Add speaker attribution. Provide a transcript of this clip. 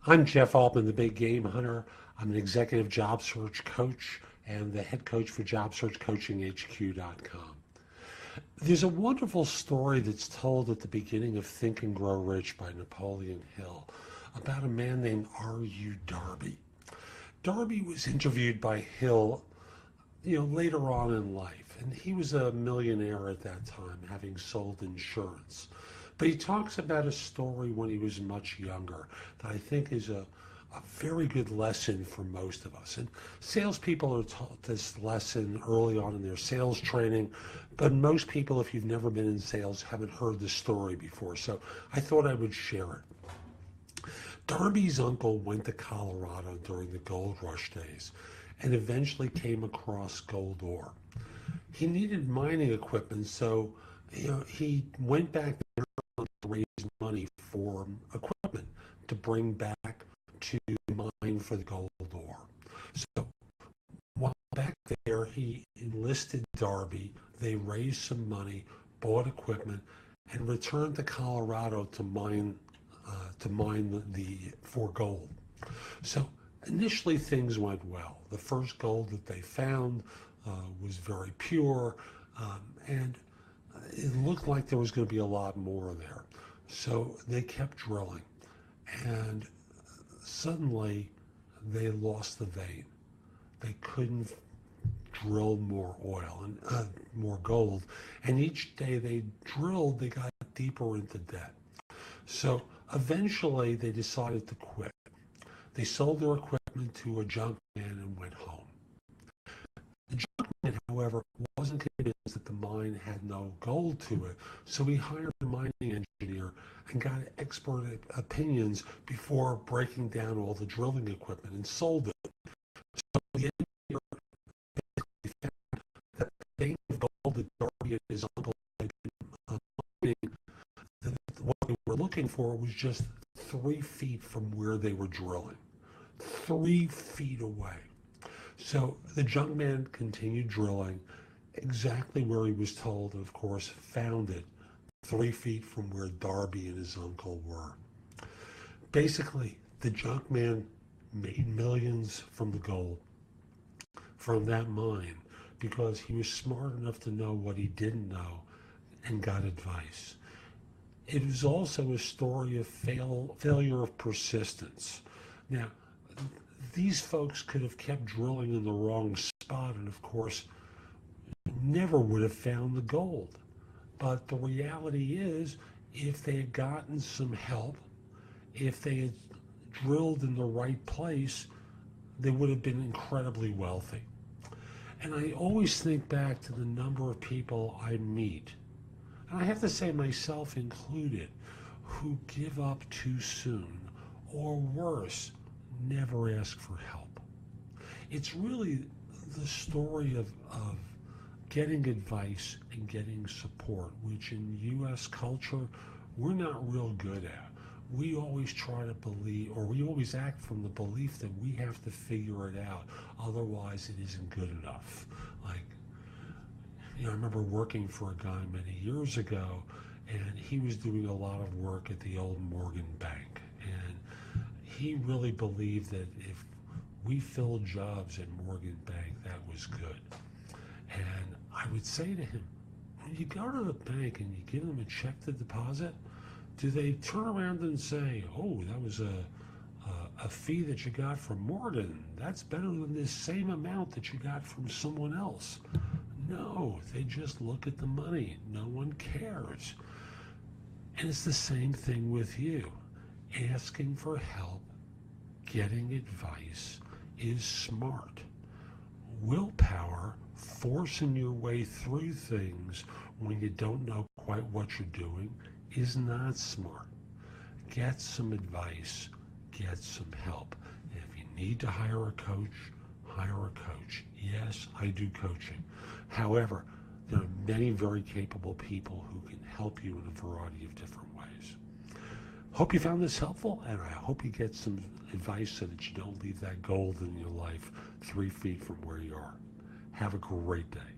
Speaker 1: I'm Jeff Altman, the big game hunter. I'm an executive job search coach and the head coach for JobSearchCoachingHQ.com. There's a wonderful story that's told at the beginning of Think and Grow Rich by Napoleon Hill about a man named RU Darby. Darby was interviewed by Hill, later on in life, and he was a millionaire at that time, having sold insurance. But he talks about a story when he was much younger that I think is a very good lesson for most of us. And salespeople are taught this lesson early on in their sales training, but most people, if you've never been in sales, haven't heard the story before. So I thought I would share it. Darby's uncle went to Colorado during the gold rush days and eventually came across gold ore. He needed mining equipment, so he went back there to raise money for equipment to bring back to mine for the gold ore. So while back there, he enlisted Darby. They raised some money, bought equipment, and returned to Colorado to mine the for gold. So initially things went well. The first gold that they found was very pure, and it looked like there was going to be a lot more there. So they kept drilling, and suddenly they lost the vein. They couldn't drill more oil and more gold, and each day they drilled, they got deeper into debt. So eventually they decided to quit. They sold their equipment to a junk man and went home. The junk man, however, wasn't convinced that the mine had no gold to it, so he hired a mining engineer and got expert opinions before breaking down all the drilling equipment and sold it. So the engineer basically found that the vein of gold that Darby and his uncle had been mining, what they were looking for was just 3 feet from where they were drilling. 3 feet away. So the junk man continued drilling exactly where he was told, and of course found it 3 feet from where Darby and his uncle were. Basically, the junk man made millions from the gold from that mine because he was smart enough to know what he didn't know and got advice. It was also a story of failure of persistence. Now, these folks could have kept drilling in the wrong spot and, of course, never would have found the gold. But the reality is, if they had gotten some help, if they had drilled in the right place, they would have been incredibly wealthy. And I always think back to the number of people I meet, and I have to say myself included, who give up too soon, or worse, never ask for help. It's really the story of getting advice and getting support, which in U.S. culture, we're not real good at. We always try to believe, or we always act from the belief that we have to figure it out, otherwise it isn't good enough. Like, I remember working for a guy many years ago, and he was doing a lot of work at the old Morgan Bank, and he really believed that if we filled jobs at Morgan Bank, that was good. And I would say to him, when you go to the bank and you give them a check to deposit, do they turn around and say, oh, that was a fee that you got from Morgan? That's better than this same amount that you got from someone else. No, they just look at the money. No one cares. And it's the same thing with you. Asking for help, getting advice is smart. Willpower, forcing your way through things when you don't know quite what you're doing, is not smart. Get some advice, get some help. And if you need to hire a coach, hire a coach. Yes, I do coaching. However, there are many very capable people who can help you in a variety of different ways. Hope you found this helpful, and I hope you get some advice so that you don't leave that gold in your life 3 feet from where you are. Have a great day.